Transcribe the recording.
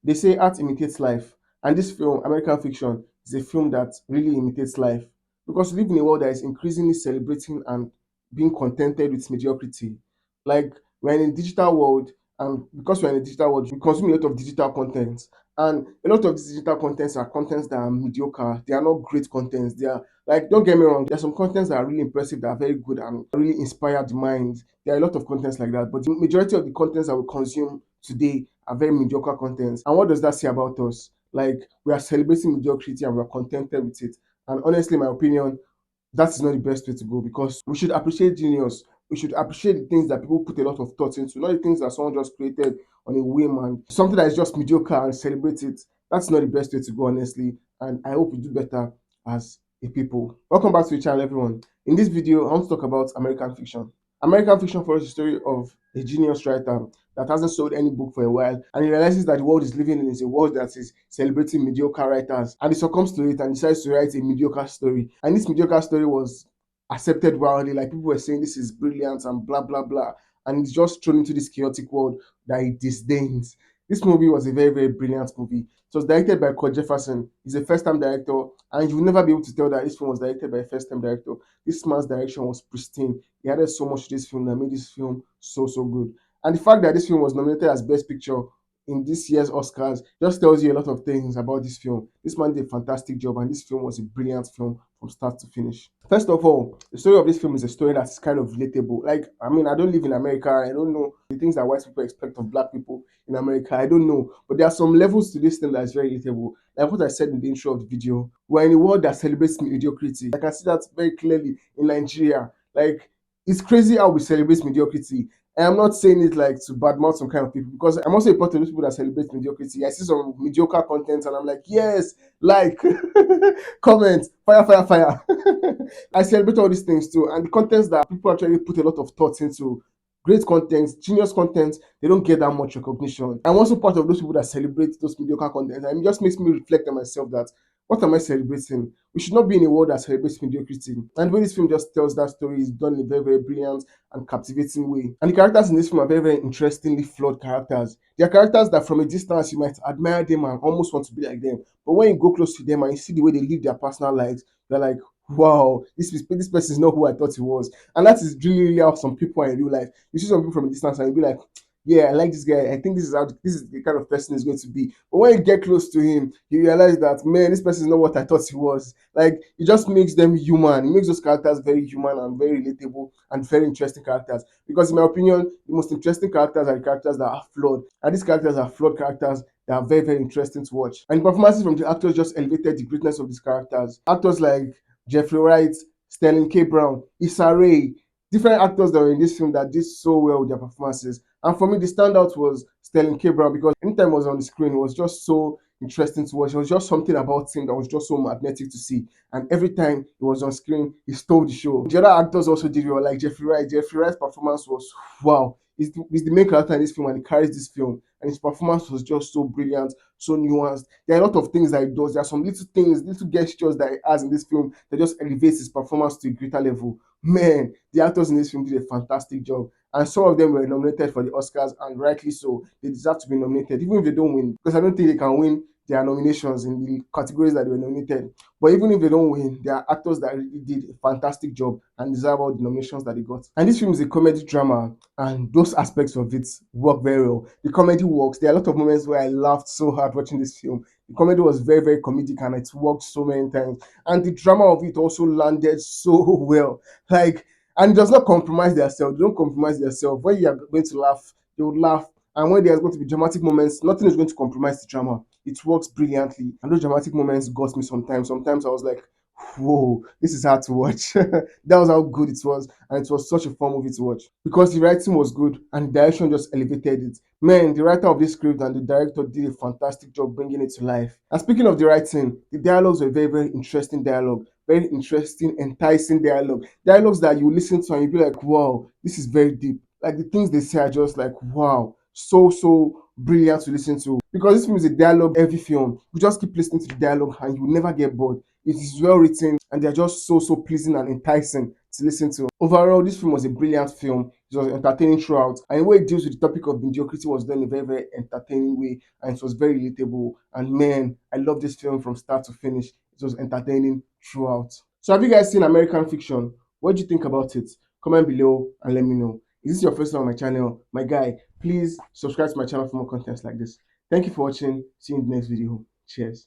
They say art imitates life, and this film, American Fiction, is a film that really imitates life because we live in a world that is increasingly celebrating and being contented with mediocrity. Like we're in a digital world, and because we're in a digital world, we consume a lot of digital content, and a lot of these digital contents are contents that are mediocre. They are not great contents. They are like, don't get me wrong, there are some contents that are really impressive, that are very good and really inspire the mind. There are a lot of contents like that, but the majority of the contents that we consume today are very mediocre contents. And what does that say about us? Like we are celebrating mediocrity and we're contented with it. And honestly, in my opinion, that is not the best way to go because we should appreciate genius. We should appreciate the things that people put a lot of thought into, not the things that someone just created on a whim and something that is just mediocre and celebrate it. That's not the best way to go, honestly. And I hope we do better as a people. Welcome back to the channel, everyone. In this video, I want to talk about American Fiction. American Fiction follows the story of a genius writer that hasn't sold any book for a while, and he realizes that the world he's living in is a world that is celebrating mediocre writers, and he succumbs to it and decides to write a mediocre story. And this mediocre story was accepted wildly, like people were saying this is brilliant and blah blah blah, and he's just thrown into this chaotic world that he disdains. This movie was a very, very brilliant movie. It was directed by Kurt Jefferson. He's a first-time director, and you will never be able to tell that this film was directed by a first-time director. This man's direction was pristine. He added so much to this film that made this film so, so good. And the fact that this film was nominated as Best Picture in this year's Oscars just tells you a lot of things about this film. This man did a fantastic job, and this film was a brilliant film from start to finish. First of all, the story of this film is a story that's kind of relatable. Like, I mean, I don't live in America. I don't know the things that white people expect of black people in America. I don't know. But there are some levels to this thing that is very relatable. Like what I said in the intro of the video, we're in a world that celebrates mediocrity. I can see that very clearly in Nigeria. Like, it's crazy how we celebrate mediocrity. And I'm not saying it like to badmouth some kind of people because I'm also a part of those people that celebrate mediocrity. I see some mediocre content and I'm like, yes, like, comment, fire, fire, fire. I celebrate all these things too. And the contents that people actually put a lot of thoughts into, great content, genius content, they don't get that much recognition. I'm also part of those people that celebrate those mediocre content. And it just makes me reflect on myself that what am I celebrating? We should not be in a world that celebrates mediocrity. And the way this film just tells that story is done in a very, very brilliant and captivating way. And the characters in this film are very, very interestingly flawed characters. They are characters that from a distance you might admire them and almost want to be like them. But when you go close to them and you see the way they live their personal lives, you're like, wow, this person is not who I thought he was. And that is really, really how some people are in real life. You see some people from a distance and you'll be like, yeah, I like this guy. I think this is the kind of person he's going to be. But when you get close to him, you realize that man, this person is not what I thought he was. Like it just makes them human. It makes those characters very human and very relatable and very interesting characters. Because in my opinion, the most interesting characters are the characters that are flawed. And these characters are flawed characters that are very, very interesting to watch. And the performances from the actors just elevated the greatness of these characters. Actors like Jeffrey Wright, Sterling K. Brown, Issa Rae, different actors that were in this film that did so well with their performances. And for me, the standout was Sterling K. Brown because anytime he was on the screen, it was just so interesting to watch. It was just something about him that was just so magnetic to see. And every time he was on screen, he stole the show. The other actors also did well, like Jeffrey Wright. Jeffrey Wright's performance was wow. He's the main character in this film and he carries this film. And his performance was just so brilliant, so nuanced. There are a lot of things that he does. There are some little things, little gestures that he has in this film that just elevates his performance to a greater level. Man, the actors in this film did a fantastic job. And some of them were nominated for the Oscars, and rightly so. They deserve to be nominated, even if they don't win, because I don't think they can win their nominations in the categories that they were nominated. But even if they don't win, there are actors that really did a fantastic job and deserve all the nominations that they got. And this film is a comedy drama, and those aspects of it work very well. The comedy works. There are a lot of moments where I laughed so hard watching this film. The comedy was very, very comedic and it worked so many times. And the drama of it also landed so well. Like, and it does not compromise themselves. They don't compromise themselves. When you are going to laugh, they will laugh. And when there's going to be dramatic moments, nothing is going to compromise the drama. It works brilliantly. And those dramatic moments got me sometimes. Sometimes I was like, whoa, this is hard to watch. That was how good it was. And it was such a fun movie to watch. Because the writing was good and the direction just elevated it. Man, the writer of this script and the director did a fantastic job bringing it to life. And speaking of the writing, the dialogues were very, very interesting dialogue. Very interesting, enticing dialogue. Dialogues that you listen to and you be like, wow, this is very deep. Like the things they say are just like, wow, so, so brilliant to listen to. Because this film is a dialogue heavy film. You just keep listening to the dialogue and you will never get bored. It is well written and they're just so, so pleasing and enticing to listen to. Overall, this film was a brilliant film. It was entertaining throughout, and the way it deals with the topic of mediocrity was done in a very, very entertaining way, and it was very relatable. And man, I love this film from start to finish. It was entertaining throughout. So, have you guys seen American Fiction? What do you think about it? Comment below and let me know. Is this your first time on my channel? My guy, please subscribe to my channel for more contents like this. Thank you for watching. See you in the next video. Cheers.